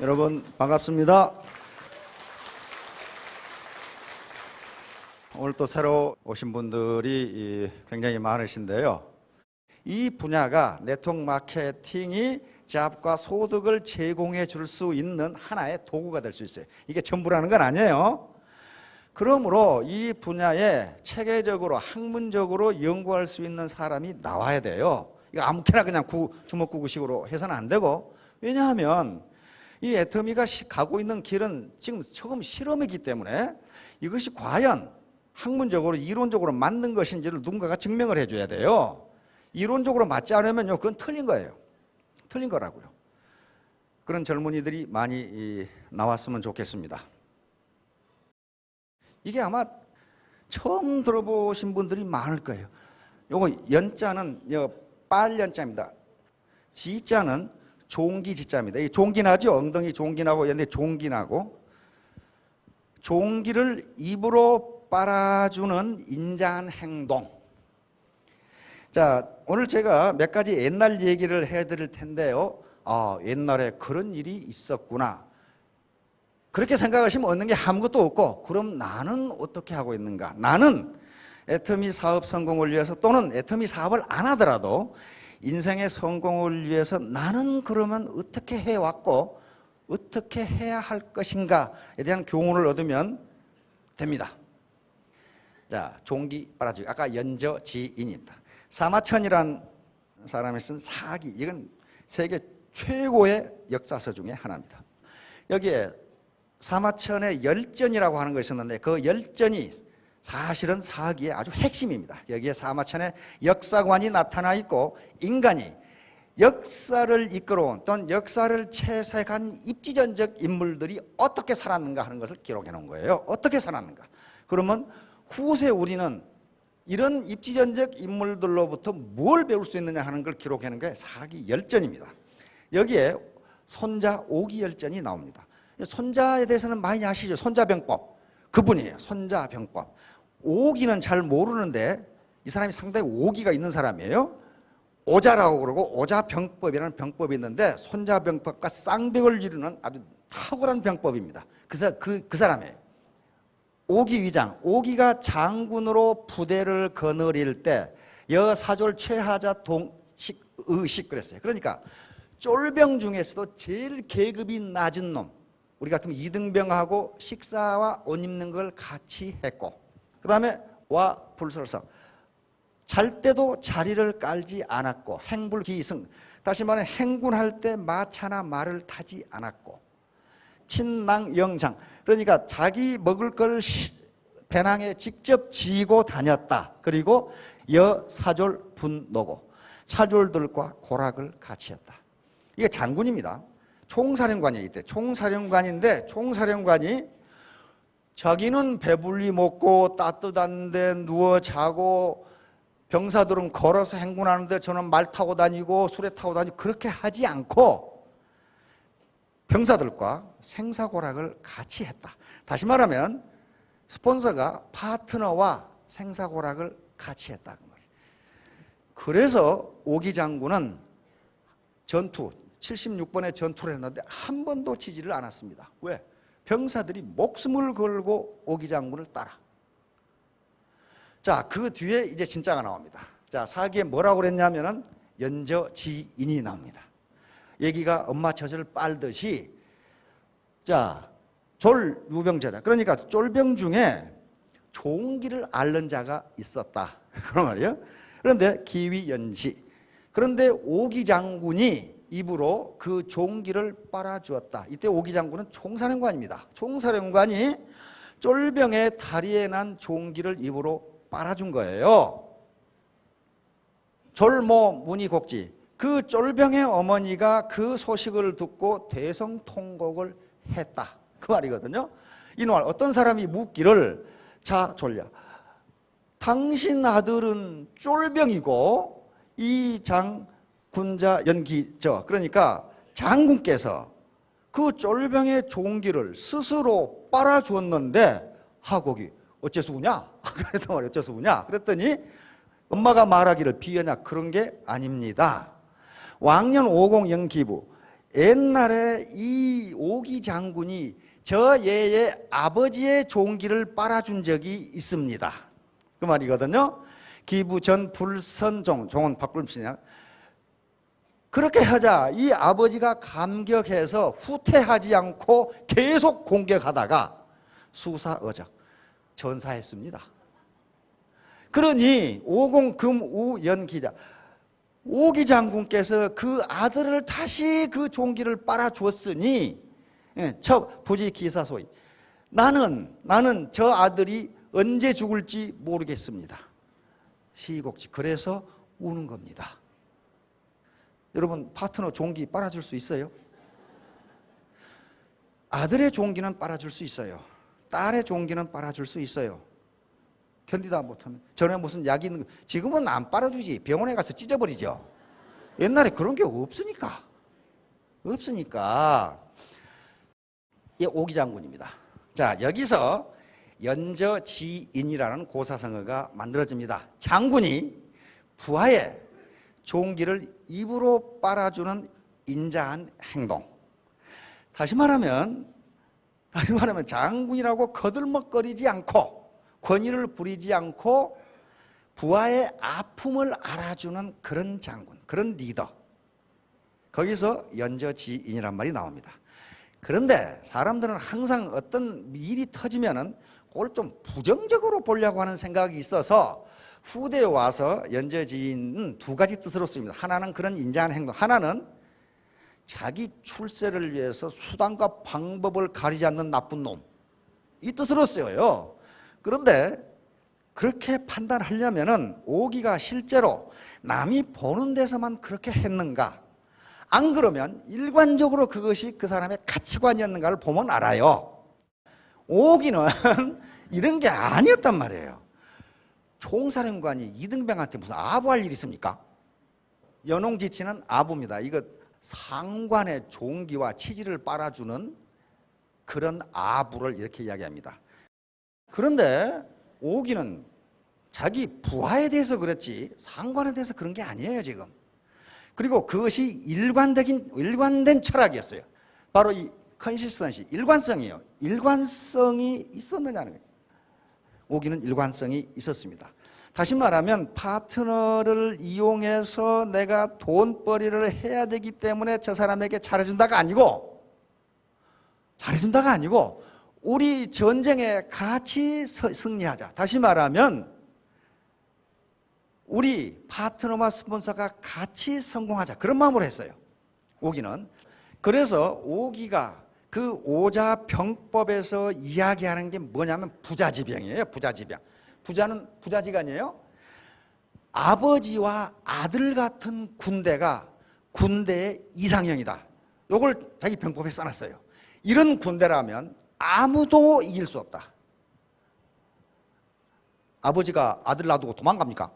여러분 반갑습니다. 오늘 또 새로 오신 분들이 굉장히 많으신데요. 이 분야가 네트워크 마케팅이 잡과 소득을 제공해 줄 수 있는 하나의 도구가 될 수 있어요. 이게 전부라는 건 아니에요. 그러므로 이 분야에 체계적으로 학문적으로 연구할 수 있는 사람이 나와야 돼요. 이거 아무렇게나 그냥 주먹구구식으로 해서는 안 되고, 왜냐하면 이 애터미가 가고 있는 길은 지금 처음 실험이기 때문에 이것이 과연 학문적으로 이론적으로 맞는 것인지를 누군가가 증명을 해줘야 돼요. 이론적으로 맞지 않으면요, 그건 틀린 거예요. 틀린 거라고요. 그런 젊은이들이 많이 나왔으면 좋겠습니다. 이게 아마 처음 들어보신 분들이 많을 거예요. 요거 연자는 빨연자입니다. 지자는 종기 지자입니다. 이 종기나죠? 엉덩이 종기나고 연대 종기나고, 종기를 입으로 빨아주는 인자한 행동. 자, 오늘 제가 몇 가지 옛날 얘기를 해드릴 텐데요. 아, 옛날에 그런 일이 있었구나. 그렇게 생각하시면 얻는 게 아무것도 없고, 그럼 나는 어떻게 하고 있는가? 나는 애터미 사업 성공을 위해서, 또는 애터미 사업을 안 하더라도 인생의 성공을 위해서 나는 그러면 어떻게 해왔고 어떻게 해야 할 것인가에 대한 교훈을 얻으면 됩니다. 자, 종기 빨아주기. 아까 연저지인입니다. 사마천이란 사람이 쓴 사기, 이건 세계 최고의 역사서 중에 하나입니다. 여기에 사마천의 열전이라고 하는 것이 있었는데, 그 열전이 사실은 사기의 아주 핵심입니다. 여기에 사마천의 역사관이 나타나 있고, 인간이 역사를 이끌어온 또는 역사를 채색한 입지전적 인물들이 어떻게 살았는가 하는 것을 기록해 놓은 거예요. 어떻게 살았는가. 그러면 후세 우리는 이런 입지전적 인물들로부터 뭘 배울 수 있느냐 하는 걸 기록해 놓은 게 사기 열전입니다. 여기에 손자 오기열전이 나옵니다. 손자에 대해서는 많이 아시죠? 손자병법. 그분이에요. 손자병법. 오기는 잘 모르는데 이 사람이 상당히 오기가 있는 사람이에요. 오자라고 그러고 오자병법이라는 병법이 있는데, 손자병법과 쌍벽을 이루는 아주 탁월한 병법입니다. 그 사람이에요. 오기위장. 오기가 장군으로 부대를 거느릴 때 여사졸 최하자 동식 의식 그랬어요. 그러니까 쫄병 중에서도 제일 계급이 낮은 놈, 우리 같으면 이등병하고 식사와 옷 입는 걸 같이 했고, 그 다음에 와 불설성, 잘 때도 자리를 깔지 않았고, 행불기승, 다시 말해 행군할 때 마차나 말을 타지 않았고, 친낭영장, 그러니까 자기 먹을 걸 배낭에 직접 지고 다녔다. 그리고 여사졸 분노고, 차졸들과 고락을 같이 했다. 이게 장군입니다. 총사령관이에요. 이때 총사령관인데, 총사령관이 자기는 배불리 먹고 따뜻한 데 누워 자고, 병사들은 걸어서 행군하는데 저는 말 타고 다니고 수레 타고 다니고, 그렇게 하지 않고 병사들과 생사고락을 같이 했다. 다시 말하면 스폰서가 파트너와 생사고락을 같이 했다. 그래서 오기 장군은 전투 76번의 전투를 했는데 한 번도 지지를 않았습니다. 왜? 병사들이 목숨을 걸고 오기 장군을 따라. 자, 그 뒤에 이제 진짜가 나옵니다. 자, 사기에 뭐라고 그랬냐면은 연저지인이 나옵니다. 얘기가 엄마 젖을 빨듯이, 자, 졸유병제자, 그러니까 쫄병 중에 종기를 앓는 자가 있었다. 그런 말이에요. 그런데 기위연지, 그런데 오기 장군이 입으로 그 종기를 빨아주었다. 이때 오기 장군은 총사령관입니다. 총사령관이 쫄병의 다리에 난 종기를 입으로 빨아준 거예요. 졸모 문의곡지, 그 쫄병의 어머니가 그 소식을 듣고 대성통곡을 했다. 그 말이거든요. 이날 어떤 사람이 묻기를, 자 졸려, 당신 아들은 쫄병이고 이 장군자 연기저, 그러니까 장군께서 그 쫄병의 종기를 스스로 빨아주었는데 하곡이 어째서 우냐? 그랬단 말이에요. 어째서 우냐? 그랬더니 엄마가 말하기를 비하냐? 그런 게 아닙니다. 왕년 50 연기부, 옛날에 이 오기 장군이 저 얘의 아버지의 종기를 빨아준 적이 있습니다. 그 말이거든요. 기부전 불선종, 종은 박굴림씨냐. 그렇게 하자 이 아버지가 감격해서 후퇴하지 않고 계속 공격하다가 수사어적 전사했습니다. 그러니 오공금우연기자 오기 장군께서 그 아들을 다시 그 종기를 빨아주었으니 첫 부지기사소이 나는 저 아들이 언제 죽을지 모르겠습니다. 시곡지. 그래서 우는 겁니다. 여러분 파트너 종기 빨아줄 수 있어요? 아들의 종기는 빨아줄 수 있어요. 딸의 종기는 빨아줄 수 있어요. 견디다 못하면. 전에 무슨 약이 있는 거 지금은 안 빨아주지. 병원에 가서 찢어버리죠. 옛날에 그런 게 없으니까. 이 오기 장군입니다. 자, 여기서 연저지인이라는 고사성어가 만들어집니다. 장군이 부하의 종기를 입으로 빨아주는 인자한 행동. 다시 말하면 장군이라고 거들먹거리지 않고 권위를 부리지 않고 부하의 아픔을 알아주는 그런 장군, 그런 리더. 거기서 연저지인이란 말이 나옵니다. 그런데 사람들은 항상 어떤 일이 터지면은 그걸 좀 부정적으로 보려고 하는 생각이 있어서 후대에 와서 연저지인은 두 가지 뜻으로 씁니다. 하나는 그런 인자한 행동, 하나는 자기 출세를 위해서 수단과 방법을 가리지 않는 나쁜 놈, 이 뜻으로 쓰여요. 그런데 그렇게 판단하려면은 오기가 실제로 남이 보는 데서만 그렇게 했는가, 안 그러면 일관적으로 그것이 그 사람의 가치관이었는가를 보면 알아요. 오기는 이런 게 아니었단 말이에요. 총사령관이 이등병한테 무슨 아부할 일이 있습니까? 연홍지치는 아부입니다. 이거 상관의 종기와 치질을 빨아주는 그런 아부를 이렇게 이야기합니다. 그런데 오기는 자기 부하에 대해서 그랬지 상관에 대해서 그런 게 아니에요 지금. 그리고 그것이 일관된 철학이었어요. 바로 이 컨시스턴시, 일관성이에요. 일관성이 있었느냐는 거예요. 오기는 일관성이 있었습니다. 다시 말하면 파트너를 이용해서 내가 돈벌이를 해야 되기 때문에 저 사람에게 잘해준다가 아니고 우리 전쟁에 같이 승리하자. 다시 말하면 우리 파트너와 스폰서가 같이 성공하자. 그런 마음으로 했어요. 오기는. 그래서 오기가 그 오자병법에서 이야기하는 게 뭐냐면 부자지병이에요. 부자지병. 부자는 부자지간이에요. 아버지와 아들 같은 군대가 군대의 이상형이다. 이걸 자기 병법에 써놨어요. 이런 군대라면 아무도 이길 수 없다. 아버지가 아들 놔두고 도망갑니까?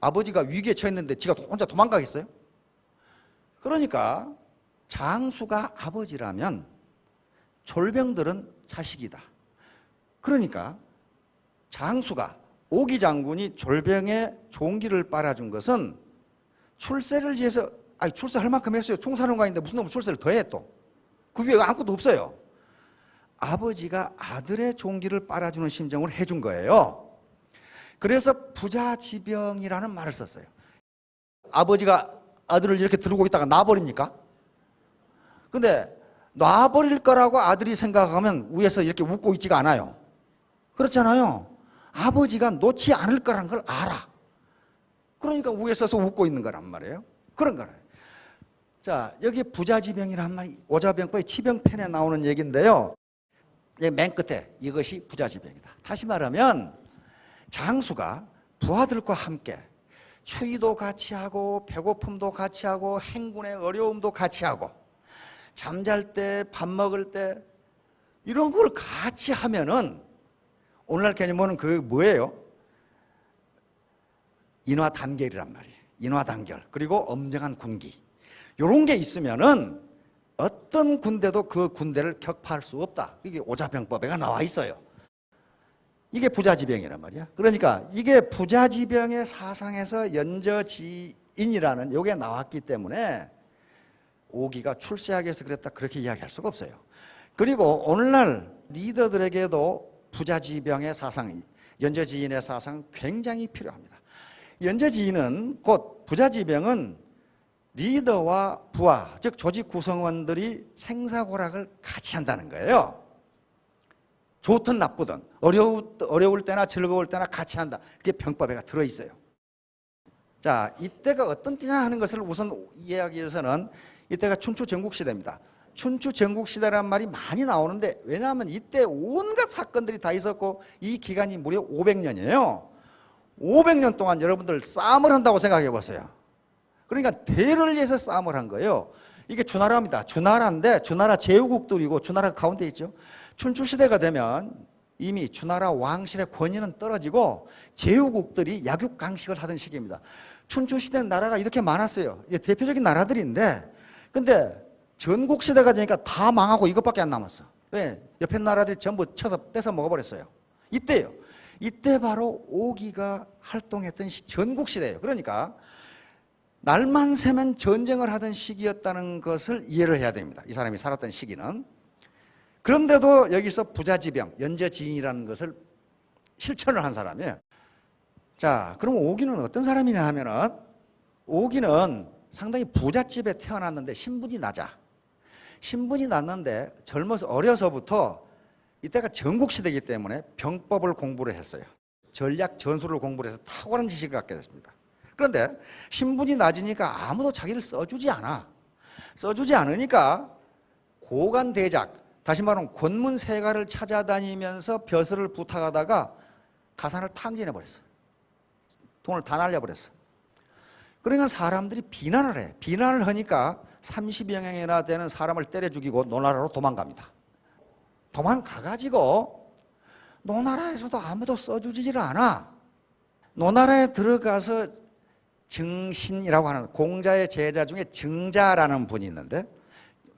아버지가 위기에 처했는데 지가 혼자 도망가겠어요? 그러니까 장수가 아버지라면 졸병들은 자식이다. 그러니까 장수가 오기 장군이 졸병의 종기를 빨아준 것은 출세를 위해서, 출세할 만큼 했어요. 총사령관인데 무슨 놈을 출세를 더 해 또. 그 위에 아무것도 없어요. 아버지가 아들의 종기를 빨아주는 심정을 해준 거예요. 그래서 부자지병이라는 말을 썼어요. 아버지가 아들을 이렇게 들고 있다가 놔버립니까? 근데 놔버릴 거라고 아들이 생각하면 위에서 이렇게 웃고 있지가 않아요. 그렇잖아요. 아버지가 놓지 않을 거라는 걸 알아. 그러니까 위에 서서 웃고 있는 거란 말이에요. 그런 거예요. 자, 여기 부자지병이란 말이 오자병법의 치병편에 나오는 얘기인데요. 맨 끝에 이것이 부자지병이다. 다시 말하면 장수가 부하들과 함께 추위도 같이 하고 배고픔도 같이 하고 행군의 어려움도 같이 하고 잠잘 때 밥 먹을 때 이런 걸 같이 하면은 오늘날 개념으로는 그게 뭐예요? 인화단결이란 말이에요. 인화단결. 그리고 엄정한 군기. 이런 게 있으면은 어떤 군대도 그 군대를 격파할 수 없다. 이게 오자병법에가 나와 있어요. 이게 부자지병이란 말이야. 그러니까 이게 부자지병의 사상에서 연저지인이라는 요게 나왔기 때문에 오기가 출세하기 위해서 그랬다 그렇게 이야기할 수가 없어요. 그리고 오늘날 리더들에게도 부자지병의 사상, 연좌지인의 사상 굉장히 필요합니다. 연좌지인은 곧 부자지병은 리더와 부하, 즉 조직 구성원들이 생사고락을 같이 한다는 거예요. 좋든 나쁘든 어려울 때나 즐거울 때나 같이 한다. 그게 병법에 들어있어요. 자, 이때가 어떤 때냐 하는 것을 우선 이해하기 위해서는 이때가 춘추 전국시대입니다. 춘추 전국시대라는 말이 많이 나오는데 왜냐하면 이때 온갖 사건들이 다 있었고 이 기간이 무려 500년이에요. 500년 동안 여러분들 싸움을 한다고 생각해 보세요. 그러니까 대를 위해서 싸움을 한 거예요. 이게 주나라입니다. 주나라인데 주나라 제후국들이고 주나라 가운데 있죠. 춘추시대가 되면 이미 주나라 왕실의 권위는 떨어지고 제후국들이 약육강식을 하던 시기입니다. 춘추시대는 나라가 이렇게 많았어요. 이게 대표적인 나라들인데 근데 전국시대가 되니까 다 망하고 이것밖에 안 남았어. 왜? 옆에 나라들이 전부 쳐서 뺏어 먹어버렸어요. 이때요. 이때 바로 오기가 활동했던 전국시대예요. 그러니까 날만 새면 전쟁을 하던 시기였다는 것을 이해를 해야 됩니다. 이 사람이 살았던 시기는. 그런데도 여기서 부자지병, 연좌지인이라는 것을 실천을 한 사람이에요. 자, 그럼 오기는 어떤 사람이냐 하면은 오기는 상당히 부잣집에 태어났는데 신분이 낮아. 신분이 낮는데 젊어서 어려서부터 이때가 전국시대이기 때문에 병법을 공부를 했어요. 전략 전술을 공부를 해서 탁월한 지식을 갖게 됐습니다. 그런데 신분이 낮으니까 아무도 자기를 써주지 않아. 써주지 않으니까 고관대작, 다시 말하면 권문세가를 찾아다니면서 벼슬을 부탁하다가 가산을 탕진해버렸어. 돈을 다 날려버렸어. 그러니까 사람들이 비난을 해. 비난을 하니까 30여 명이나 되는 사람을 때려 죽이고 노나라로 도망갑니다. 도망가가지고 노나라에서도 아무도 써주지를 않아. 노나라에 들어가서 증신이라고 하는 공자의 제자 중에 증자라는 분이 있는데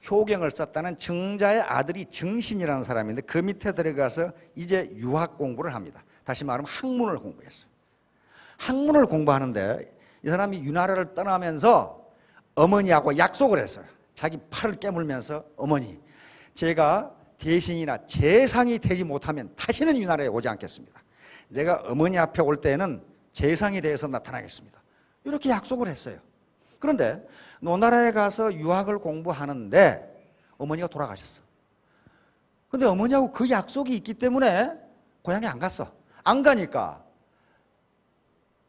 효경을 썼다는 증자의 아들이 증신이라는 사람인데 그 밑에 들어가서 이제 유학 공부를 합니다. 다시 말하면 학문을 공부했어요. 학문을 공부하는데 이 사람이 유나라를 떠나면서 어머니하고 약속을 했어요. 자기 팔을 깨물면서 어머니, 제가 대신이나 재상이 되지 못하면 다시는 유나라에 오지 않겠습니다. 제가 어머니 앞에 올 때는 재상이 되어서 나타나겠습니다. 이렇게 약속을 했어요. 그런데 노나라에 가서 유학을 공부하는데 어머니가 돌아가셨어. 근데 어머니하고 그 약속이 있기 때문에 고향에 안 갔어. 안 가니까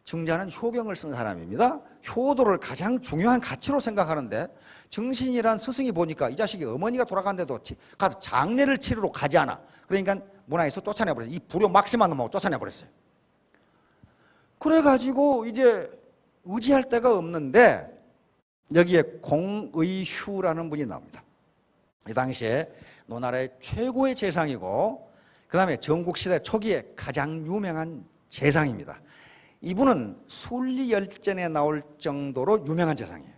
증자는 효경을 쓴 사람입니다. 효도를 가장 중요한 가치로 생각하는데 증신이란 스승이 보니까 이 자식이 어머니가 돌아간데도 가서 장례를 치르러 가지 않아. 그러니까 문화에서 쫓아내버렸어요. 이 불효 막심한 놈하고 쫓아내버렸어요. 그래가지고 이제 의지할 데가 없는데 여기에 공의휴라는 분이 나옵니다. 이 당시에 노나라의 최고의 재상이고 그 다음에 전국시대 초기에 가장 유명한 재상입니다. 이분은 순리열전에 나올 정도로 유명한 재상이에요.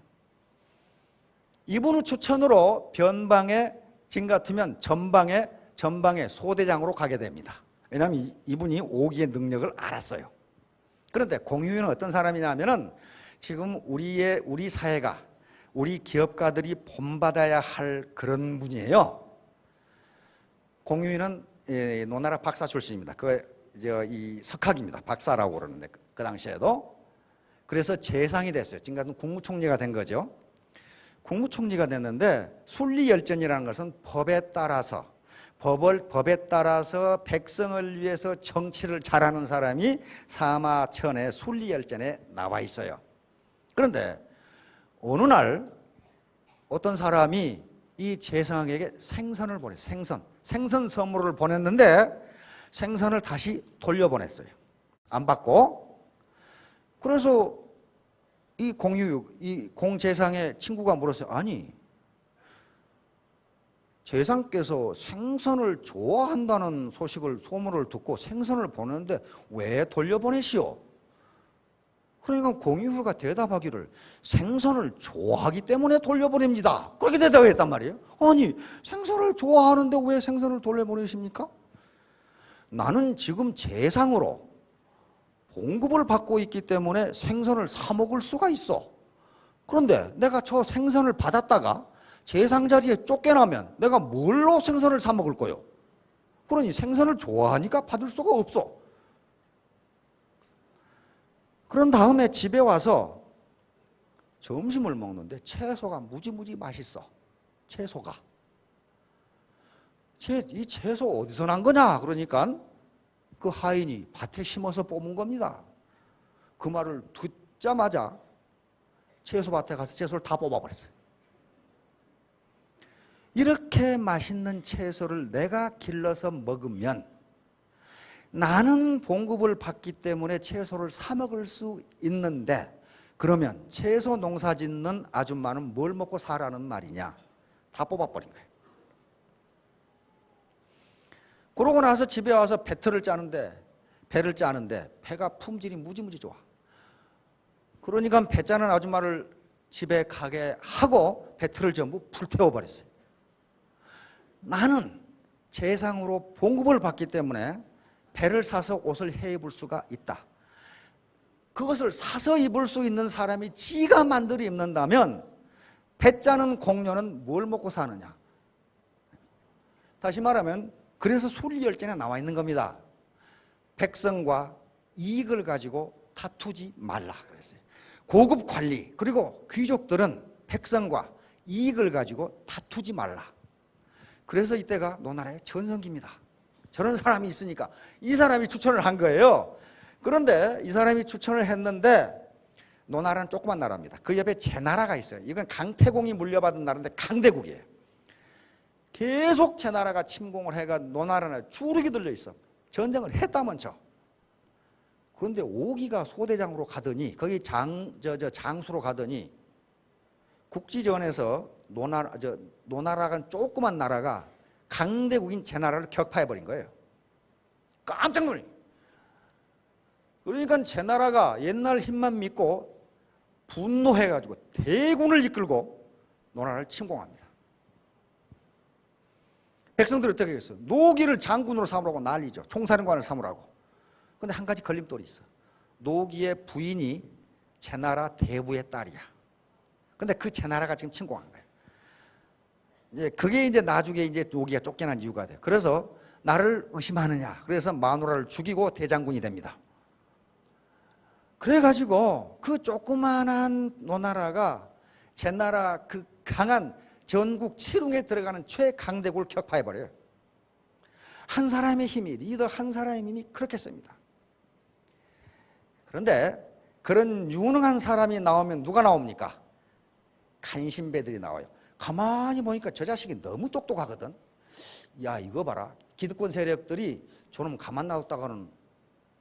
이분의 추천으로 변방에 지금 같으면 전방의 소대장으로 가게 됩니다. 왜냐하면 이분이 오기의 능력을 알았어요. 그런데 공유는 어떤 사람이냐면은 지금 우리 사회가 우리 기업가들이 본받아야 할 그런 분이에요. 공유는 노나라 박사 출신입니다. 이 석학입니다. 박사라고 그러는데 그 당시에도 그래서 재상이 됐어요. 지금 같은 국무총리가 된 거죠. 국무총리가 됐는데 순리열전이라는 것은 법에 따라서 백성을 위해서 정치를 잘하는 사람이 사마천의 순리열전에 나와 있어요. 그런데 어느 날 어떤 사람이 이 재상에게 생선을 보냈어요. 생선 선물을 보냈는데 생선을 다시 돌려보냈어요. 안 받고. 그래서 이 공재상의 친구가 물었어요. 아니, 재상께서 생선을 좋아한다는 소문을 듣고 생선을 보냈는데 왜 돌려보내시오? 그러니까 공유가 대답하기를 생선을 좋아하기 때문에 돌려보냅니다. 그렇게 대답했단 말이에요. 아니, 생선을 좋아하는데 왜 생선을 돌려보내십니까? 나는 지금 재상으로 봉급을 받고 있기 때문에 생선을 사 먹을 수가 있어. 그런데 내가 저 생선을 받았다가 제상 자리에 쫓겨나면 내가 뭘로 생선을 사 먹을 거요? 그러니 생선을 좋아하니까 받을 수가 없어. 그런 다음에 집에 와서 점심을 먹는데 채소가 무지무지 맛있어. 채소가. 이 채소 어디서 난 거냐? 그러니까 그 하인이 밭에 심어서 뽑은 겁니다. 그 말을 듣자마자 채소밭에 가서 채소를 다 뽑아버렸어요. 이렇게 맛있는 채소를 내가 길러서 먹으면 나는 봉급을 받기 때문에 채소를 사 먹을 수 있는데, 그러면 채소 농사 짓는 아줌마는 뭘 먹고 사라는 말이냐? 다 뽑아버린 거예요. 그러고 나서 집에 와서 배를 짜는데 배가 품질이 무지무지 좋아. 그러니까 배 짜는 아줌마를 집에 가게 하고 배틀을 전부 불태워버렸어요. 나는 재상으로 봉급을 받기 때문에 배를 사서 옷을 해 입을 수가 있다. 그것을 사서 입을 수 있는 사람이 지가 만들어 입는다면 배 짜는 공료는 뭘 먹고 사느냐? 다시 말하면 그래서 술열전에 나와 있는 겁니다. 백성과 이익을 가지고 다투지 말라 그랬어요. 고급 관리 그리고 귀족들은 백성과 이익을 가지고 다투지 말라. 그래서 이때가 노나라의 전성기입니다. 저런 사람이 있으니까 이 사람이 추천을 한 거예요. 그런데 이 사람이 추천을 했는데 노나라는 조그만 나라입니다. 그 옆에 제나라가 있어요. 이건 강태공이 물려받은 나라인데 강대국이에요. 계속 제나라가 침공을 해가 노나라는 주눅이 들려 있어. 전쟁을 했다면 쳐. 그런데 오기가 소대장으로 가더니 거기 장수로 가더니 국지전에서 노나라가 조그만 나라가 강대국인 제나라를 격파해버린 거예요. 깜짝 놀래. 그러니까 제나라가 옛날 힘만 믿고 분노해가지고 대군을 이끌고 노나라를 침공합니다. 백성들이 어떻게 했어? 노기를 장군으로 삼으라고 난리죠. 총사령관을 삼으라고. 근데 한 가지 걸림돌이 있어. 노기의 부인이 제나라 대부의 딸이야. 근데 그 제나라가 지금 침공한 거예요. 그게 나중에 노기가 쫓겨난 이유가 돼요. 그래서 나를 의심하느냐. 그래서 마누라를 죽이고 대장군이 됩니다. 그래가지고 그 조그만한 노나라가 제나라 그 강한 전국 칠웅에 들어가는 최강대국을 격파해버려요. 한 사람의 힘이, 리더 한 사람의 힘이 그렇게 셉니다. 그런데 그런 유능한 사람이 나오면 누가 나옵니까? 간신배들이 나와요. 가만히 보니까 저 자식이 너무 똑똑하거든. 야, 이거 봐라. 기득권 세력들이 저놈 가만 놔뒀다가는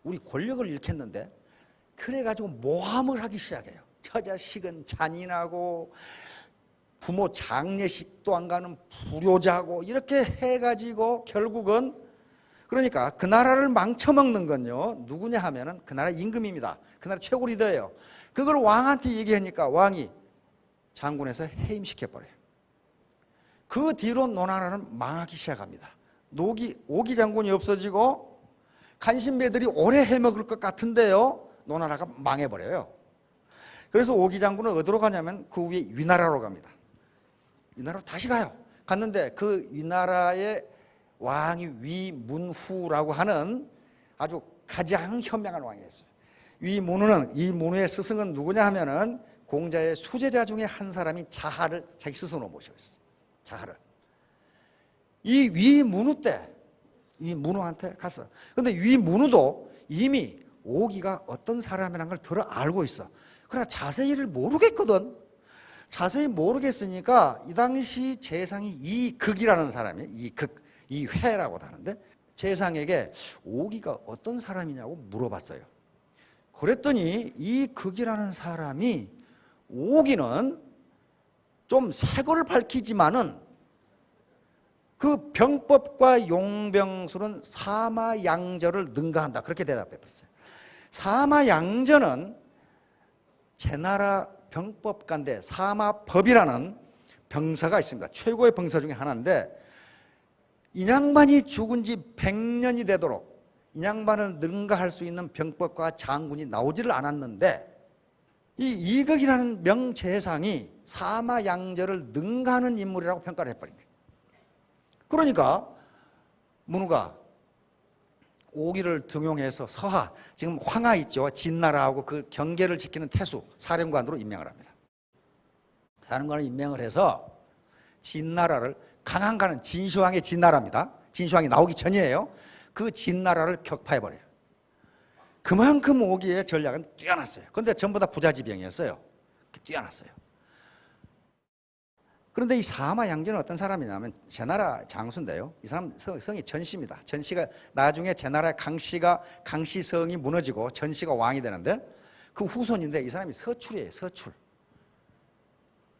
우리 권력을 잃겠는데. 그래가지고 모함을 하기 시작해요. 저 자식은 잔인하고 부모 장례식도 안 가는 불효자고 이렇게 해가지고 결국은 그러니까 그 나라를 망쳐먹는 건요 누구냐 하면은 그 나라 임금입니다. 그 나라 최고 리더예요. 그걸 왕한테 얘기하니까 왕이 장군에서 해임시켜버려요. 그 뒤로 노나라는 망하기 시작합니다. 오기 장군이 없어지고 간신배들이 오래 해먹을 것 같은데요 노나라가 망해버려요. 그래서 오기 장군은 어디로 가냐면 그 위에 위나라로 갑니다. 위나라로 다시 가요. 갔는데 그 위나라의 왕이 위문후라고 하는 아주 가장 현명한 왕이었어요. 위문후는 이 문후의 스승은 누구냐 하면은 공자의 수제자 중에 한 사람이 자하를 자기 스승으로 모시고 있어요. 자하를. 이 위문후 때 위문후한테 갔어. 근데 위문후도 이미 오기가 어떤 사람이라는 걸 들어 알고 있어. 그러나 자세히를 모르겠거든. 자세히 모르겠으니까 이 당시 재상이 이극이라는 사람이에요. 이회라고 하는데 재상에게 오기가 어떤 사람이냐고 물어봤어요. 그랬더니 이극이라는 사람이 오기는 좀 색을 밝히지만은 그 병법과 용병술은 사마양저를 능가한다. 그렇게 대답했어요. 사마양저는 제나라 병법가인데 사마법이라는 병사가 있습니다. 최고의 병사 중에 하나인데 이 양반이 죽은 지 100년이 되도록 이 양반을 능가할 수 있는 병법가 장군이 나오지를 않았는데 이 이극이라는 명재상이 사마양절을 능가하는 인물이라고 평가를 해버린 거예요. 그러니까 문후가 오기를 등용해서 서하, 지금 황하 있죠. 진나라하고 그 경계를 지키는 태수, 사령관으로 임명을 합니다. 사령관을 임명을 해서 진나라를, 강한가는 진시황의 진나라입니다. 진시황이 나오기 전이에요. 그 진나라를 격파해버려요. 그만큼 오기의 전략은 뛰어났어요. 그런데 전부 다 부자지병이었어요. 뛰어났어요. 그런데 이 사마양제는 어떤 사람이냐면 제나라 장수인데요. 이 사람 성이 전씨입니다. 전씨가 나중에 제나라의 강씨 성이 무너지고 전씨가 왕이 되는데 그 후손인데 이 사람이 서출이에요. 서출.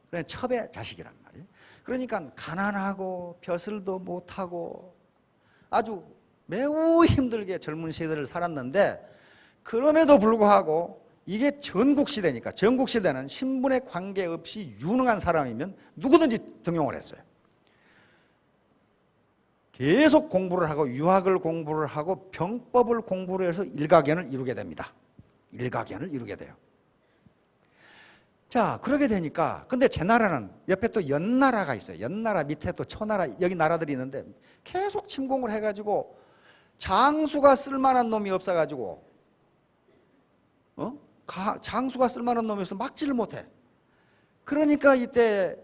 그러니까 첩의 자식이란 말이에요. 그러니까 가난하고 벼슬도 못하고 아주 매우 힘들게 젊은 세대를 살았는데 그럼에도 불구하고 이게 전국시대니까 전국시대는 신분에 관계없이 유능한 사람이면 누구든지 등용을 했어요. 계속 공부를 하고 유학을 공부를 하고 병법을 공부를 해서 일가견을 이루게 됩니다. 일가견을 이루게 돼요. 자, 그러게 되니까 근데 제 나라는 옆에 또 연나라가 있어요. 연나라 밑에 또 초나라 여기 나라들이 있는데 계속 침공을 해가지고 장수가 쓸만한 놈이 없어가지고 장수가 쓸만한 놈이 없어 막지를 못해. 그러니까 이때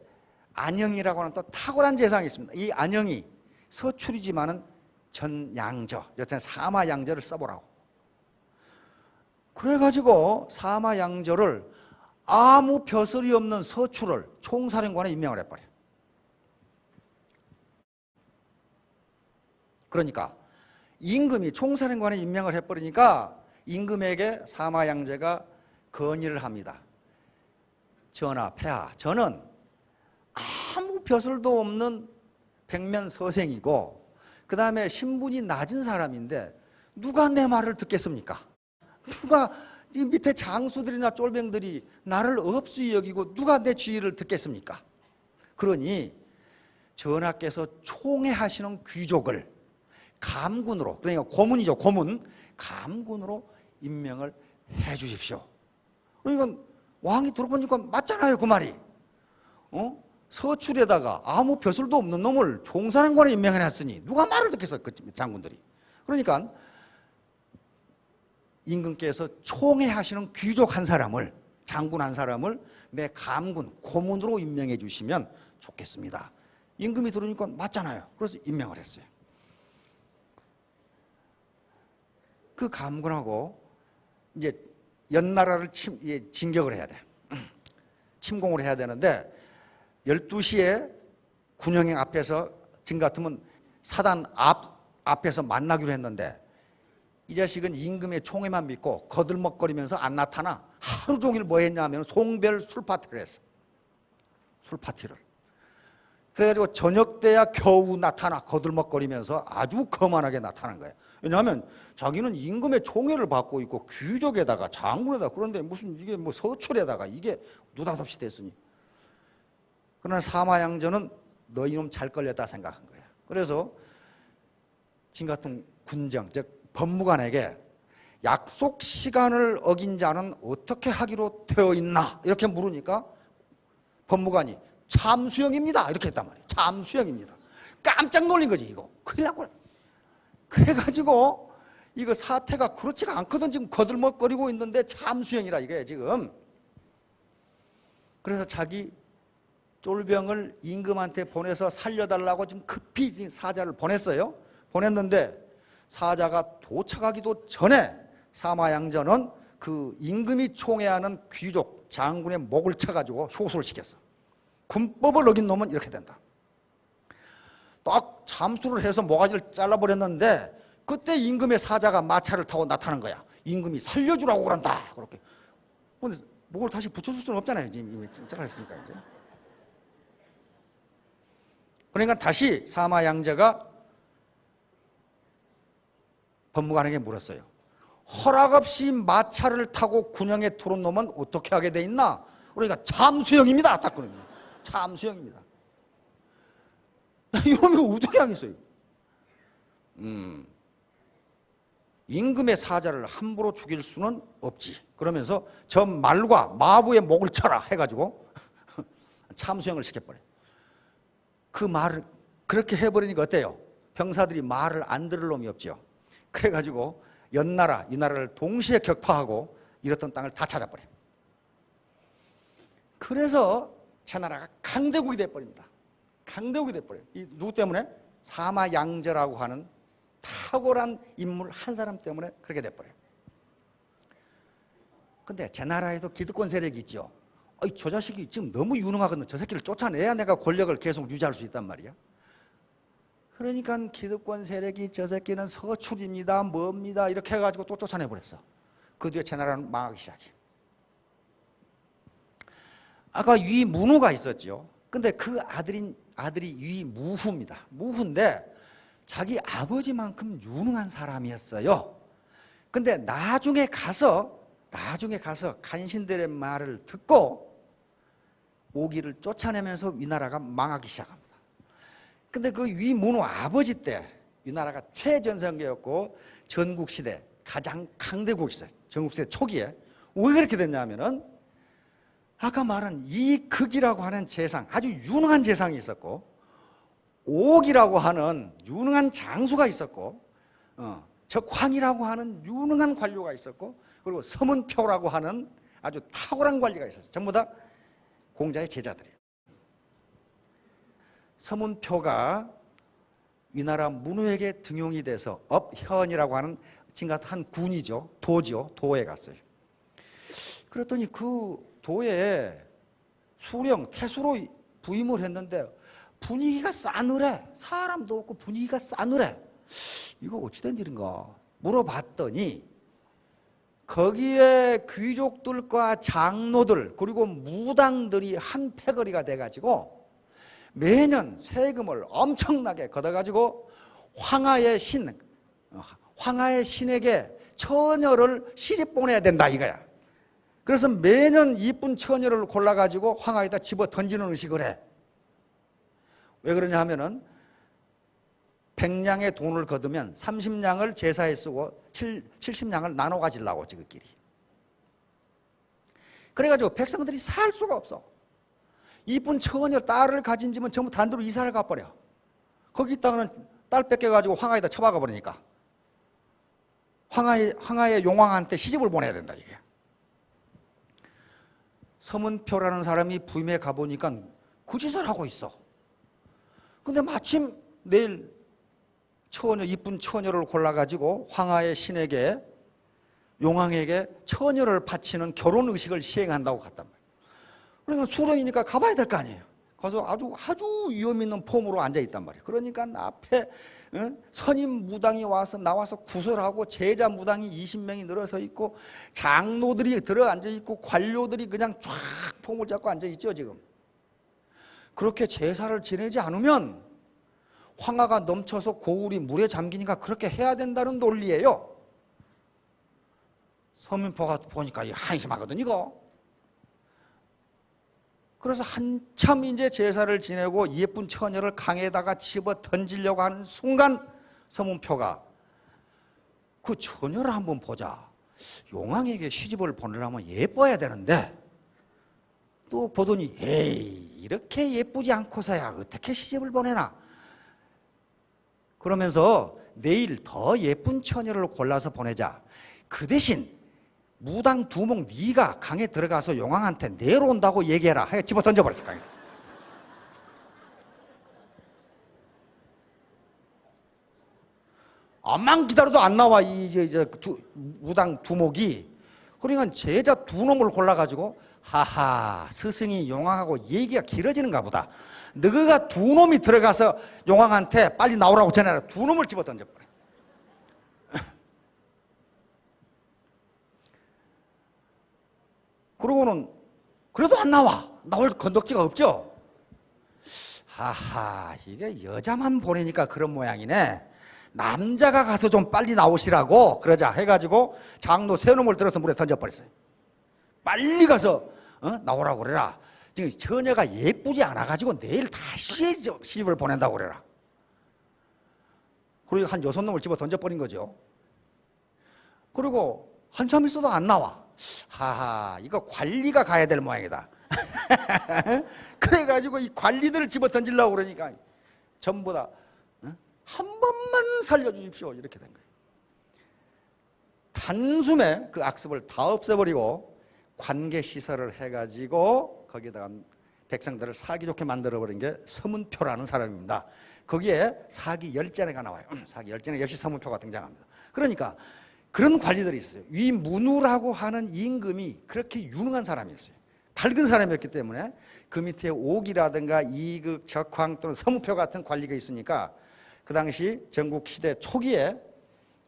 안영이라고 하는 또 탁월한 재상이 있습니다. 이 안영이 서출이지만은 전양저, 여튼 사마양저를 써보라고. 그래가지고 사마양저를 아무 벼슬이 없는 서출을 총사령관에 임명을 해버려요. 그러니까 임금이 총사령관에 임명을 해버리니까 임금에게 사마양제가 건의를 합니다. 전하, 폐하, 저는 아무 벼슬도 없는 백면서생이고 그 다음에 신분이 낮은 사람인데 누가 내 말을 듣겠습니까? 누가 이 밑에 장수들이나 쫄병들이 나를 업수히 여기고 누가 내 지휘를 듣겠습니까? 그러니 전하께서 총애하시는 귀족을 감군으로, 그러니까 고문이죠, 고문, 감군으로 임명을 해 주십시오. 그러니까 왕이 들어보니까 맞잖아요, 그 말이. 서출에다가 아무 벼슬도 없는 놈을 총사령관에 임명해 놨으니 누가 말을 듣겠어, 그 장군들이. 그러니까 임금께서 총애하시는 귀족 한 사람을, 장군 한 사람을 내 감군, 고문으로 임명해 주시면 좋겠습니다. 임금이 들으니까 맞잖아요. 그래서 임명을 했어요. 그 감군하고 이제 연나라를 진격을 해야 돼. 침공을 해야 되는데 12시에 군영행 앞에서 지금 같으면 사단 앞에서 만나기로 했는데 이 자식은 임금의 총애만 믿고 거들먹거리면서 안 나타나. 하루 종일 뭐 했냐면 송별 술파티를 했어. 술파티를. 그래가지고 저녁 때야 겨우 나타나. 거들먹거리면서 아주 거만하게 나타난 거예요. 왜냐하면 자기는 임금의 총애를 받고 있고 귀족에다가 장군에다가, 그런데 무슨 이게 뭐 서출에다가 이게 느닷없이 됐으니. 그러나 사마양저는 너 이놈 잘 걸렸다 생각한 거야. 그래서 지금 같은 군정, 즉 법무관에게 약속 시간을 어긴 자는 어떻게 하기로 되어 있나 이렇게 물으니까 법무관이 참수형입니다 이렇게 했단 말이에요. 참수형입니다. 깜짝 놀린 거지. 이거 큰일 났구나. 그래가지고 이거 사태가 그렇지가 않거든. 지금 거들먹거리고 있는데 참수형이라 이게 지금. 그래서 자기 쫄병을 임금한테 보내서 살려달라고 지금 급히 사자를 보냈어요. 보냈는데 사자가 도착하기도 전에 사마양저는 그 임금이 총애하는 귀족 장군의 목을 쳐가지고 효소를 시켰어. 군법을 어긴 놈은 이렇게 된다. 딱 잠수를 해서 모가지를 잘라버렸는데 그때 임금의 사자가 마차를 타고 나타난 거야. 임금이 살려주라고 그런다. 그렇게. 근데 목을 다시 붙여줄 수는 없잖아요. 지금 이미 잘랐으니까 이제. 그러니까 다시 사마양저가 법무관에게 물었어요. 허락 없이 마차를 타고 군영에 들어온 놈은 어떻게 하게 돼 있나? 그러니까 참수형입니다. 딱 그러니 참수형입니다. 이러면 어떻게 하겠어요? 임금의 사자를 함부로 죽일 수는 없지. 그러면서 저 말과 마부의 목을 쳐라 해가지고 참수형을 시켜버려요. 그 말을 그렇게 해버리니까 어때요? 병사들이 말을 안 들을 놈이 없죠. 그래가지고 연나라, 이 나라를 동시에 격파하고 잃었던 땅을 다 찾아버려요. 그래서 제나라가 강대국이 돼버립니다. 강대국이 돼버려요. 이 누구 때문에? 사마양저라고 하는 탁월한 인물 한 사람 때문에 그렇게 돼버려요. 근데 제나라에도 기득권 세력이 있죠. 저 자식이 지금 너무 유능하거든. 저 새끼를 쫓아내야 내가 권력을 계속 유지할 수 있단 말이야. 그러니까 기득권 세력이 저 새끼는 서출입니다, 뭡니다 이렇게 해가지고 또 쫓아내버렸어. 그 뒤에 제나라는 망하기 시작해. 아까 위문후가 있었죠. 근데 그 아들이 위무후입니다. 무후인데 자기 아버지만큼 유능한 사람이었어요. 근데 나중에 가서 간신들의 말을 듣고 오기를 쫓아내면서 위나라가 망하기 시작합니다. 근데 그 위문후 아버지 때 위나라가 최전성기였고 전국시대 가장 강대국이었어요. 전국시대 초기에. 왜 그렇게 됐냐면은 아까 말한 이극이라고 하는 재상, 아주 유능한 재상이 있었고 옥이라고 하는 유능한 장수가 있었고 적황이라고 하는 유능한 관료가 있었고 그리고 서문표라고 하는 아주 탁월한 관리가 있었어요. 전부 다 공자의 제자들이에요. 서문표가 위나라 문후에게 등용이 돼서 업현이라고 하는 지금 같은 한 군이죠. 도죠. 도에 갔어요. 그랬더니 그 도에 수령, 태수로 부임을 했는데 분위기가 싸늘해. 사람도 없고 분위기가 싸늘해. 이거 어찌된 일인가 물어봤더니 거기에 귀족들과 장로들 그리고 무당들이 한 패거리가 돼가지고 매년 세금을 엄청나게 걷어가지고 황하의 신에게 처녀를 시집 보내야 된다 이거야. 그래서 매년 이쁜 처녀를 골라가지고 황하에다 집어 던지는 의식을 해. 왜 그러냐 하면은 100냥의 돈을 거두면 30냥을 제사에 쓰고 70냥을 나눠 가지려고 지그끼리. 그래가지고 백성들이 살 수가 없어. 이쁜 처녀 딸을 가진 집은 전부 다른 데로 이사를 가버려. 거기 있다가는 딸 뺏겨가지고 황하에다 처박아 버리니까 황하의 용왕한테 시집을 보내야 된다 이게. 서문표라는 사람이 부임에 가보니까 그 짓을 하고 있어. 근데 마침 내일 이쁜 처녀를 골라가지고 황하의 신에게 용왕에게 처녀를 바치는 결혼 의식을 시행한다고 갔단 말이에요. 그러니까 수령이니까 가봐야 될 거 아니에요. 가서 아주 위험 있는 폼으로 앉아있단 말이에요. 그러니까 앞에 선임 무당이 나와서 구설하고 제자 무당이 20명이 늘어서 있고 장로들이 들어 앉아있고 관료들이 그냥 쫙 폼을 잡고 앉아있죠 지금. 그렇게 제사를 지내지 않으면 황하가 넘쳐서 고울이 물에 잠기니까 그렇게 해야 된다는 논리예요. 서문표가 보니까 한심하거든 이거. 그래서 한참 이제 제사를 지내고 예쁜 처녀를 강에다가 집어 던지려고 하는 순간 서문표가 그 처녀를 한번 보자. 용왕에게 시집을 보내려면 예뻐야 되는데 또 보더니 에이 이렇게 예쁘지 않고서야 어떻게 시집을 보내나. 그러면서 내일 더 예쁜 처녀를 골라서 보내자. 그 대신 무당 두목 네가 강에 들어가서 용왕한테 내려온다고 얘기해라. 해 집어 던져버렸어 강에. 암만 기다려도 안 나와 무당 두목이. 그러니까 제자 두 놈을 골라가지고 하하 스승이 용왕하고 얘기가 길어지는가 보다. 너가 두 놈이 들어가서 용왕한테 빨리 나오라고 전해라. 두 놈을 집어 던져버려. 그러고는 그래도 안 나올 건덕지가 없죠. 하하 이게 여자만 보내니까 그런 모양이네. 남자가 가서 좀 빨리 나오시라고 그러자 해가지고 장로 세 놈을 들어서 물에 던져버렸어요. 빨리 가서 나오라고 그래라. 지금 처녀가 예쁘지 않아가지고 내일 다시 시집을 보낸다고 그래라. 그리고 한 6놈을 집어 던져버린 거죠. 그리고 한참 있어도 안 나와. 하하 이거 관리가 가야 될 모양이다. 그래가지고 이 관리들을 집어 던지려고 그러니까 전부 다 한 번만 살려주십시오 이렇게 된 거예요. 단숨에 그 악습을 다 없애버리고 관계시설을 해가지고 거기다가 백성들을 살기 좋게 만들어버린 게 서문표라는 사람입니다. 거기에 사기 10잔해가 나와요. 사기 10잔에 역시 서문표가 등장합니다. 그러니까 그런 관리들이 있어요. 위문우라고 하는 임금이 그렇게 유능한 사람이었어요. 밝은 사람이었기 때문에 그 밑에 옥이라든가 이극, 적황 또는 서문표 같은 관리가 있으니까 그 당시 전국 시대 초기에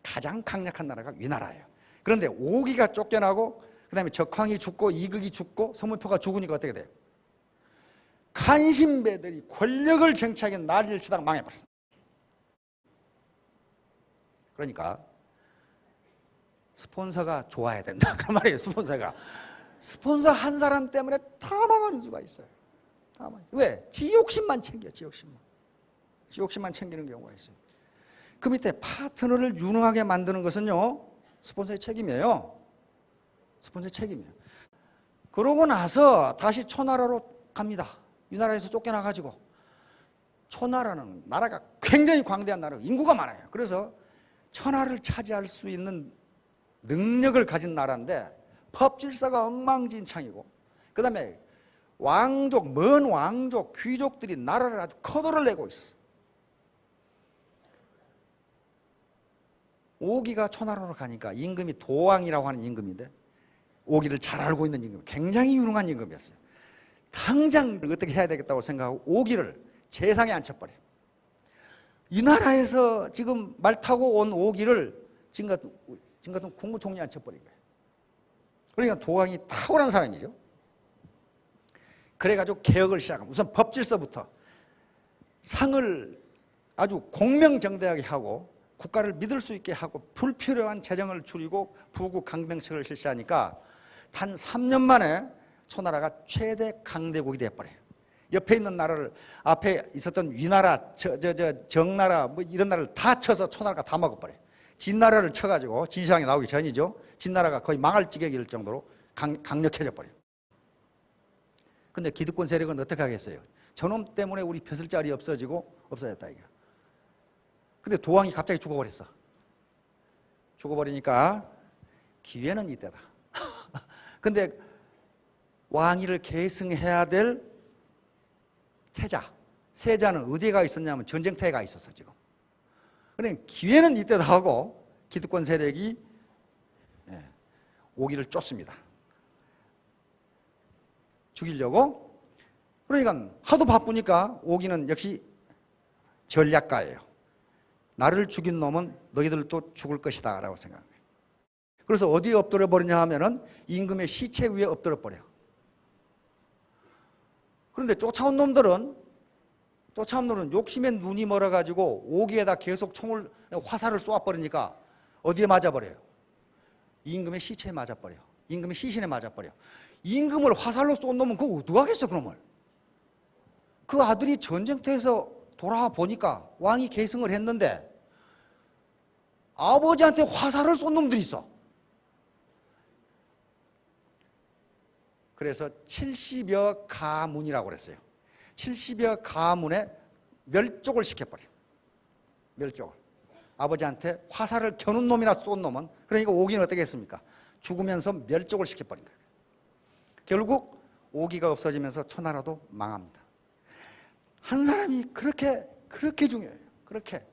가장 강력한 나라가 위나라예요. 그런데 옥이가 쫓겨나고 그 다음에 적황이 죽고 이극이 죽고 서문표가 죽으니까 어떻게 돼요? 간신배들이 권력을 쟁취하기 난리를 치다가 망해버렸어요. 그러니까 스폰서가 좋아야 된다 그 말이에요. 스폰서 한 사람 때문에 다 망하는 수가 있어요. 다 망해. 왜? 지 욕심만 챙겨. 지 욕심만 챙기는 경우가 있어요. 그 밑에 파트너를 유능하게 만드는 것은요 스폰서의 책임이에요. 스폰서의 책임이에요. 그러고 나서 다시 초나라로 갑니다. 이 나라에서 쫓겨나가지고 초나라는 나라가 굉장히 광대한 나라고 인구가 많아요. 그래서 천하를 차지할 수 있는 능력을 가진 나라인데 법질서가 엉망진창이고 그 다음에 왕족, 먼 왕족, 귀족들이 나라를 아주 커도를 내고 있었어요. 오기가 초나라로 가니까 임금이 도왕이라고 하는 임금인데 오기를 잘 알고 있는 임금, 굉장히 유능한 임금이었어요. 당장 어떻게 해야 되겠다고 생각하고 오기를 재상에 앉혀버려요. 이 나라에서 지금 말 타고 온 오기를 지금 같은 국무총리에 앉혀버린 거예요. 그러니까 도왕이 탁월한 사람이죠. 그래가지고 개혁을 시작합니다. 우선 법질서부터 상을 아주 공명정대하게 하고 국가를 믿을 수 있게 하고 불필요한 재정을 줄이고 부국 강병책을 실시하니까 단 3년 만에 초나라가 최대 강대국이 되어버려요. 옆에 있는 나라를 앞에 있었던 위나라, 정나라 뭐 이런 나라를 다 쳐서 초나라가 다 먹어버려요. 진나라를 쳐가지고 진시황이 나오기 전이죠. 진나라가 거의 망할 지경이 될 정도로 강력해져 버려요. 근데 기득권 세력은 어떻게 하겠어요? 저놈 때문에 우리 벼슬자리 없어졌다 이게. 근데 도왕이 갑자기 죽어버렸어. 죽어버리니까 기회는 이때다. 근데 왕위를 계승해야 될 태자, 세자는 어디에 가 있었냐면 전쟁터에 가 있었어 지금. 그러니까 기회는 이때다 하고 기득권 세력이 오기를 쫓습니다. 죽이려고. 그러니까 하도 바쁘니까 오기는 역시 전략가예요. 나를 죽인 놈은 너희들도 죽을 것이다 라고 생각해요. 그래서 어디에 엎드려 버리냐 하면은 임금의 시체 위에 엎드려 버려. 그런데 쫓아온 놈들은 욕심에 눈이 멀어가지고 오기에다 계속 화살을 쏘아버리니까 어디에 맞아버려요? 임금의 시체에 맞아버려. 임금의 시신에 맞아버려. 임금을 화살로 쏜 놈은 그거 어떡하겠어 그놈을. 그 아들이 전쟁터에서 돌아와 보니까 왕이 계승을 했는데 아버지한테 화살을 쏜 놈들이 있어. 그래서 70여 가문이라고 그랬어요. 70여 가문에 멸족을 시켜버려요. 멸족을. 아버지한테 화살을 겨눈 놈이나 쏜 놈은, 그러니까 오기는 어떻게 했습니까? 죽으면서 멸족을 시켜버린 거예요. 결국 오기가 없어지면서 초나라도 망합니다. 한 사람이 그렇게 중요해요. 그렇게.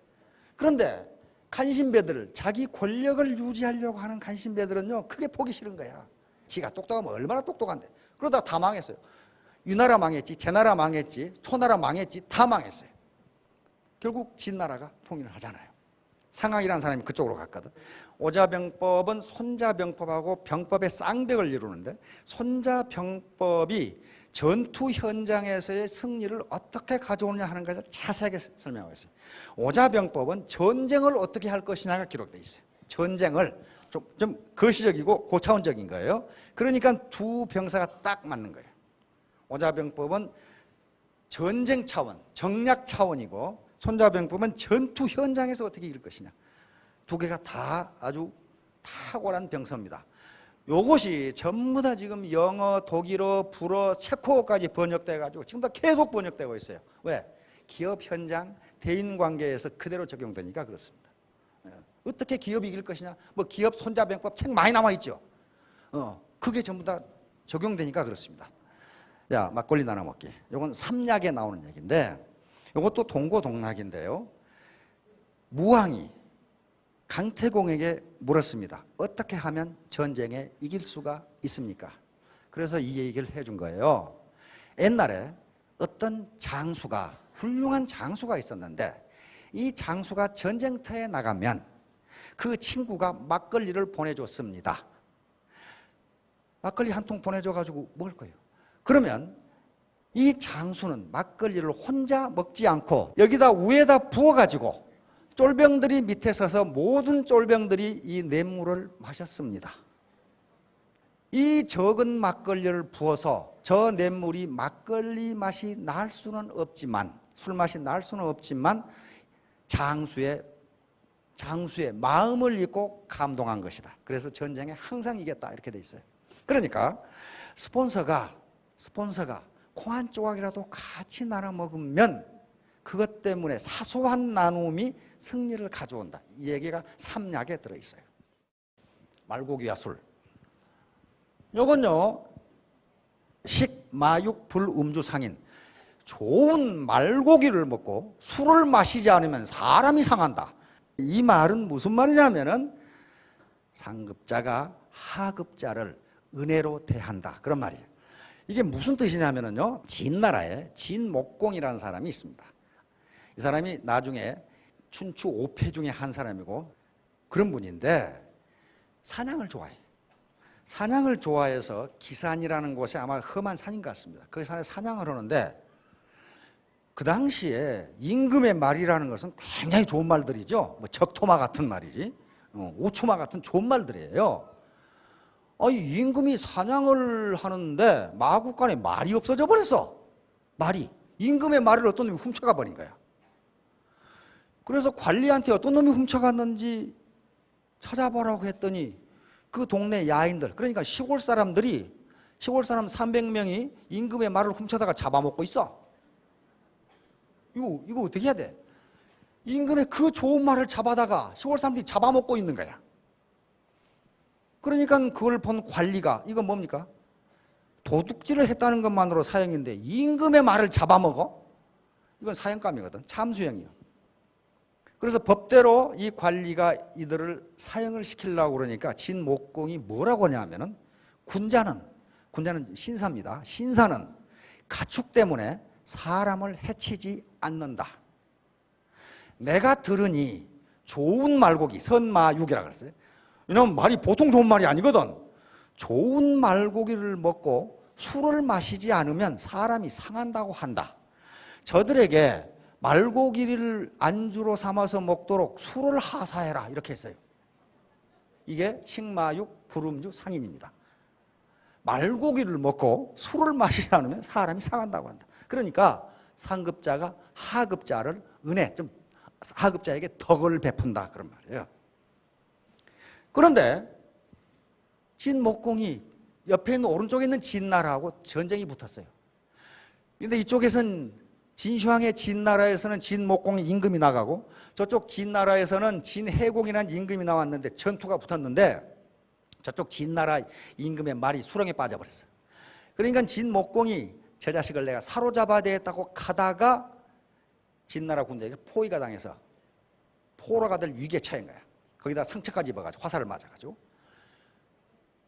그런데 간신배들, 자기 권력을 유지하려고 하는 간신배들은요, 크게 보기 싫은 거야. 지가 똑똑하면 얼마나 똑똑한데. 그러다 다 망했어요. 위나라 망했지, 제나라 망했지, 초나라 망했지, 다 망했어요. 결국 진나라가 통일을 하잖아요. 상황이라는 사람이 그쪽으로 갔거든. 오자병법은 손자병법하고 병법의 쌍벽을 이루는데, 손자병법이 전투 현장에서의 승리를 어떻게 가져오느냐 하는 것을 자세하게 설명하고 있어요. 오자병법은 전쟁을 어떻게 할 것이냐가 기록되어 있어요. 전쟁을 좀 거시적이고 고차원적인 거예요. 그러니까 두 병사가 딱 맞는 거예요. 오자병법은 전쟁 차원, 정략 차원이고, 손자병법은 전투 현장에서 어떻게 이길 것이냐. 두 개가 다 아주 탁월한 병서입니다. 요것이 전부 다 지금 영어, 독일어, 불어, 체코어까지 번역돼 가지고 지금 다 계속 번역되고 있어요. 왜? 기업 현장, 대인관계에서 그대로 적용되니까 그렇습니다. 어떻게 기업이 이길 것이냐? 뭐 기업 손자병법 책 많이 나와 있죠. 그게 전부 다 적용되니까 그렇습니다. 야, 막걸리 나눠 먹기. 이건 삼약에 나오는 얘기인데, 이것도 동고동락인데요. 무왕이 강태공에게 물었습니다. 어떻게 하면 전쟁에 이길 수가 있습니까? 그래서 이 얘기를 해준 거예요. 옛날에 어떤 장수가, 훌륭한 장수가 있었는데, 이 장수가 전쟁터에 나가면 그 친구가 막걸리를 보내줬습니다. 막걸리 한 통 보내줘가지고 먹을 거예요. 그러면 이 장수는 막걸리를 혼자 먹지 않고 여기다 위에다 부어가지고 쫄병들이 밑에 서서 모든 쫄병들이 이 냇물을 마셨습니다. 이 적은 막걸리를 부어서 저 냇물이 막걸리 맛이 날 수는 없지만, 술 맛이 날 수는 없지만 장수의 마음을 읽고 감동한 것이다. 그래서 전쟁에 항상 이겼다 이렇게 돼 있어요. 그러니까 스폰서가 콩 한 조각이라도 같이 나눠 먹으면 그것 때문에 사소한 나눔이 승리를 가져온다. 이 얘기가 삼약에 들어있어요. 말고기와 술. 요건요, 식마육 불음주상인. 좋은 말고기를 먹고 술을 마시지 않으면 사람이 상한다. 이 말은 무슨 말이냐면은 상급자가 하급자를 은혜로 대한다, 그런 말이에요. 이게 무슨 뜻이냐면요, 진나라에 진목공이라는 사람이 있습니다. 이 사람이 나중에 춘추 5패 중에 한 사람이고 그런 분인데 사냥을 좋아해요. 사냥을 좋아해서 기산이라는 곳에 아마 험한 산인 것 같습니다. 그 산에 사냥을 하는데 그 당시에 임금의 말이라는 것은 굉장히 좋은 말들이죠. 뭐 적토마 같은 말이지, 오추마 같은 좋은 말들이에요. 이 임금이 사냥을 하는데 마국간에 말이 없어져 버렸어. 말이. 임금의 말을 어떤 놈이 훔쳐가 버린 거야. 그래서 관리한테 어떤 놈이 훔쳐갔는지 찾아보라고 했더니 그 동네 야인들, 그러니까 시골 사람 300명이 임금의 말을 훔쳐다가 잡아먹고 있어. 이거 어떻게 해야 돼? 임금의 그 좋은 말을 잡아다가 시골 사람들이 잡아먹고 있는 거야. 그러니까 그걸 본 관리가, 이건 뭡니까? 도둑질을 했다는 것만으로 사형인데 임금의 말을 잡아먹어? 이건 사형감이거든. 참수형이요. 그래서 법대로 이 관리가 이들을 사형을 시키려고 그러니까 진목공이 뭐라고 하냐면은 군자는 신사입니다. 신사는 가축 때문에 사람을 해치지 않는다. 내가 들으니 좋은 말고기, 선마육이라고 그랬어요. 왜냐하면 말이 보통 좋은 말이 아니거든. 좋은 말고기를 먹고 술을 마시지 않으면 사람이 상한다고 한다. 저들에게 말고기를 안주로 삼아서 먹도록 술을 하사해라, 이렇게 했어요. 이게 식마육 불음주 상인입니다. 말고기를 먹고 술을 마시지 않으면 사람이 상한다고 한다. 그러니까 상급자가 하급자를 하급자에게 덕을 베푼다, 그런 말이에요. 그런데 진목공이 옆에 있는 오른쪽에 있는 진나라하고 전쟁이 붙었어요. 그런데 이쪽에서는 진슈황의 진나라에서는 진목공이 임금이 나가고 저쪽 진나라에서는 진해공이라는 임금이 나왔는데 전투가 붙었는데 저쪽 진나라 임금의 말이 수렁에 빠져버렸어요. 그러니까 진목공이 저 자식을 내가 사로잡아야 되겠다고 가다가 진나라 군대에게 포위가 당해서 포로가 될 위기에 처한 거야. 거기다 상처까지 입어가지고 화살을 맞아가지고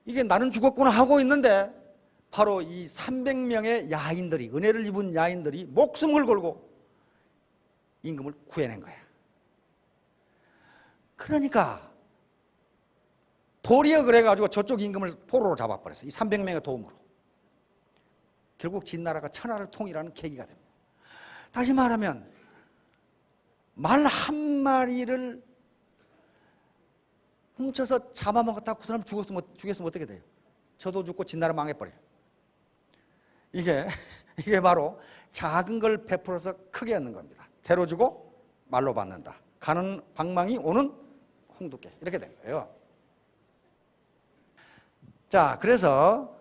이게 나는 죽었구나 하고 있는데 바로 이 300명의 야인들이, 은혜를 입은 야인들이 목숨을 걸고 임금을 구해낸 거야. 그러니까 도리어 그래가지고 저쪽 임금을 포로로 잡아버렸어. 이 300명의 도움으로. 결국 진나라가 천하를 통일하는 계기가 됩니다. 다시 말하면 말 한 마리를 훔쳐서 잡아먹었다고 그 사람 죽였으면 어떻게 돼요? 저도 죽고 진나라 망해버려요. 이게 바로 작은 걸 베풀어서 크게 얻는 겁니다. 대로 주고 말로 받는다. 가는 방망이 오는 홍두깨, 이렇게 된 거예요. 자, 그래서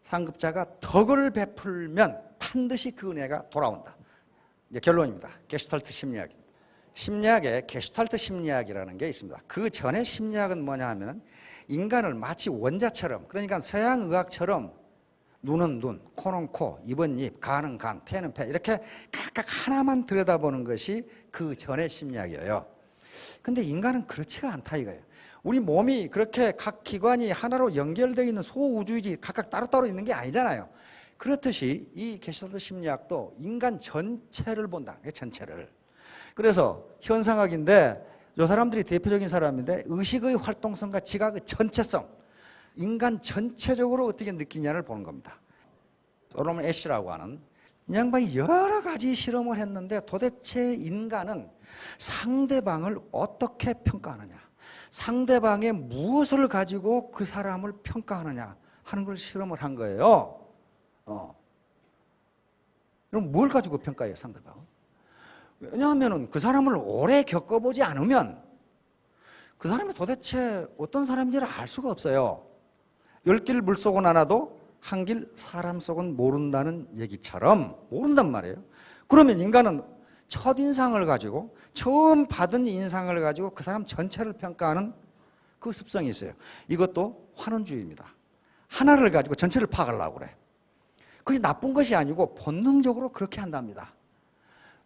상급자가 덕을 베풀면 반드시 그 은혜가 돌아온다. 이제 결론입니다. 게슈탈트 심리학입니다. 심리학에 게슈탈트 심리학이라는 게 있습니다. 그 전에 심리학은 뭐냐 하면 인간을 마치 원자처럼, 그러니까 서양 의학처럼 눈은 눈, 코는 코, 입은 입, 간은 간, 폐는 폐, 이렇게 각각 하나만 들여다보는 것이 그 전의 심리학이에요. 근데 인간은 그렇지가 않다 이거예요. 우리 몸이 그렇게 각 기관이 하나로 연결되어 있는 소우주이지 각각 따로따로 있는 게 아니잖아요. 그렇듯이 이 게슈탈트 심리학도 인간 전체를 본다는 거예요. 전체를. 그래서 현상학인데 이 사람들이 대표적인 사람인데 의식의 활동성과 지각의 전체성, 인간 전체적으로 어떻게 느끼냐를 보는 겁니다. 솔로몬 애쉬라고 하는 이 양반이 여러 가지 실험을 했는데 도대체 인간은 상대방을 어떻게 평가하느냐, 상대방의 무엇을 가지고 그 사람을 평가하느냐 하는 걸 실험을 한 거예요. 그럼 뭘 가지고 평가해요, 상대방은? 왜냐하면 그 사람을 오래 겪어보지 않으면 그 사람이 도대체 어떤 사람인지를 알 수가 없어요. 10길 물속은 알아도 한 길 사람 속은 모른다는 얘기처럼 모른단 말이에요. 그러면 인간은 첫인상을 가지고 처음 받은 인상을 가지고 그 사람 전체를 평가하는 그 습성이 있어요. 이것도 환원주의입니다. 하나를 가지고 전체를 파악하려고 그래. 그게 나쁜 것이 아니고 본능적으로 그렇게 한답니다.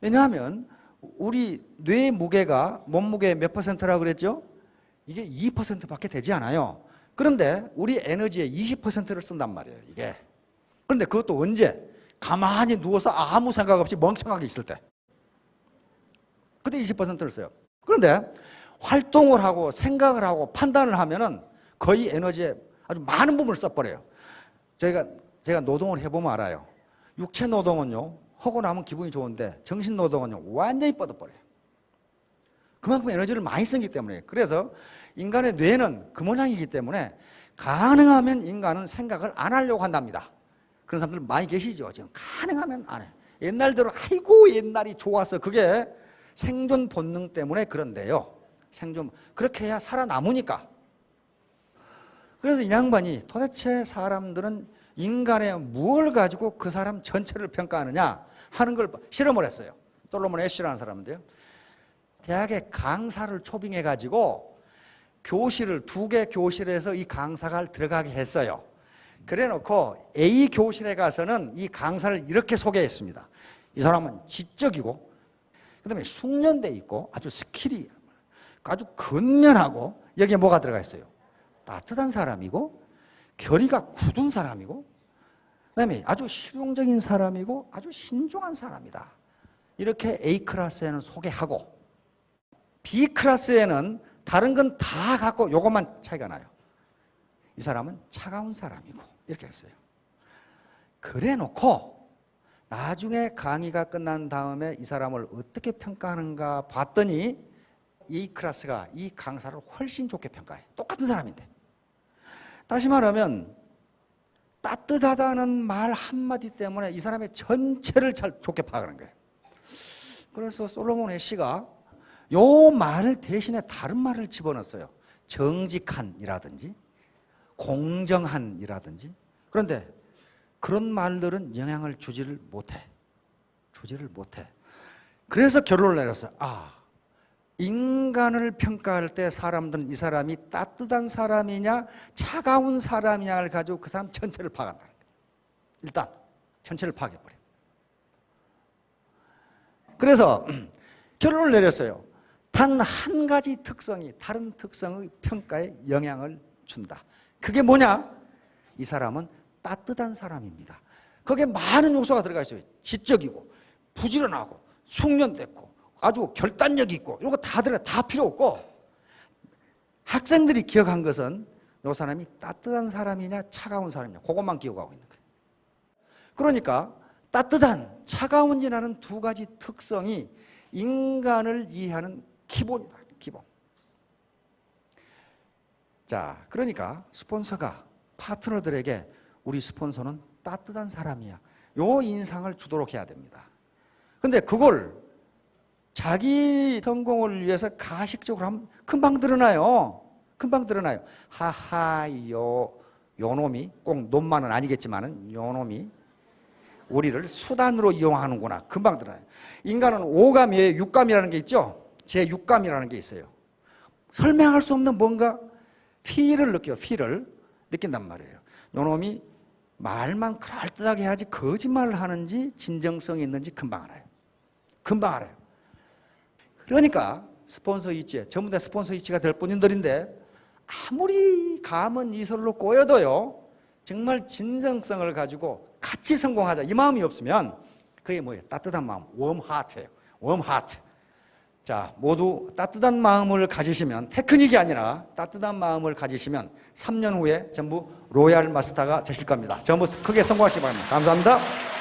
왜냐하면 우리 뇌 무게가 몸무게 몇 퍼센트라고 그랬죠? 이게 2%밖에 되지 않아요. 그런데 우리 에너지의 20%를 쓴단 말이에요, 이게. 그런데 그것도 언제? 가만히 누워서 아무 생각 없이 멍청하게 있을 때. 그때 20%를 써요. 그런데 활동을 하고 생각을 하고 판단을 하면은 거의 에너지의 아주 많은 부분을 써버려요. 제가 노동을 해보면 알아요. 육체 노동은요, 하고 나면 기분이 좋은데 정신 노동은요, 완전히 뻗어버려요. 그만큼 에너지를 많이 쓰기 때문에. 그래서 인간의 뇌는 그 모양이기 때문에 가능하면 인간은 생각을 안 하려고 한답니다. 그런 사람들 많이 계시죠. 지금 가능하면 안 해. 옛날대로 아이고 옛날이 좋았어. 그게 생존 본능 때문에 그런데요. 그렇게 해야 살아남으니까. 그래서 이 양반이 도대체 사람들은 인간의 무엇을 가지고 그 사람 전체를 평가하느냐 하는 걸 실험을 했어요. 솔로몬 애쉬라는 사람인데요. 대학에 강사를 초빙해가지고 교실을 2개 교실에서 이 강사가 들어가게 했어요. 그래 놓고 A 교실에 가서는 이 강사를 이렇게 소개했습니다. 이 사람은 지적이고 그 다음에 숙련돼 있고 아주 스킬이 아주 근면하고 여기에 뭐가 들어가 있어요? 따뜻한 사람이고 결의가 굳은 사람이고 그 다음에 아주 실용적인 사람이고 아주 신중한 사람이다. 이렇게 A클래스에는 소개하고 B클래스에는 다른 건 다 갖고 요것만 차이가 나요. 이 사람은 차가운 사람이고 이렇게 했어요. 그래 놓고 나중에 강의가 끝난 다음에 이 사람을 어떻게 평가하는가 봤더니 이 클래스가 이 강사를 훨씬 좋게 평가해요. 똑같은 사람인데. 다시 말하면 따뜻하다는 말 한마디 때문에 이 사람의 전체를 잘 좋게 파악하는 거예요. 그래서 솔로몬 애쉬가 요 말 대신에 다른 말을 집어넣었어요. 정직한이라든지 공정한이라든지. 그런데 그런 말들은 영향을 주지를 못해. 그래서 결론을 내렸어요. 인간을 평가할 때 사람들은 이 사람이 따뜻한 사람이냐 차가운 사람이냐를 가지고 그 사람 전체를 파악한다. 일단 전체를 파악해버려. 그래서 결론을 내렸어요. 단 한 가지 특성이 다른 특성의 평가에 영향을 준다. 그게 뭐냐? 이 사람은 따뜻한 사람입니다. 거기에 많은 요소가 들어가 있어요. 지적이고 부지런하고 숙련됐고 아주 결단력이 있고 이런 거 다 필요 없고 학생들이 기억한 것은 이 사람이 따뜻한 사람이냐 차가운 사람이냐 그것만 기억하고 있는 거예요. 그러니까 따뜻한 차가운이라는 두 가지 특성이 인간을 이해하는 기본이다. 기본. 자, 그러니까 스폰서가 파트너들에게 우리 스폰서는 따뜻한 사람이야. 요 인상을 주도록 해야 됩니다. 근데 그걸 자기 성공을 위해서 가식적으로 하면 금방 드러나요. 하하요. 요놈이 꼭 놈만은 아니겠지만은 요놈이 우리를 수단으로 이용하는구나. 금방 드러나요. 인간은 오감이에요. 육감이라는 게 있죠. 제 육감이라는 게 있어요. 설명할 수 없는 뭔가 피를 느껴요. 피를 느낀단 말이에요. 요놈이 말만 그럴듯하게 해야지 거짓말을 하는지 진정성이 있는지 금방 알아요. 금방 알아요. 그러니까 스폰서 이치, 전부 다 스폰서 이치가 될 뿐인들인데 아무리 감은 이설로 꼬여도요, 정말 진정성을 가지고 같이 성공하자 이 마음이 없으면 그게 뭐예요? 따뜻한 마음, 웜하트예요. 웜하트. 자, 모두 따뜻한 마음을 가지시면, 테크닉이 아니라 따뜻한 마음을 가지시면 3년 후에 전부 로얄 마스터가 되실 겁니다. 전부 크게 성공하시기 바랍니다. 감사합니다.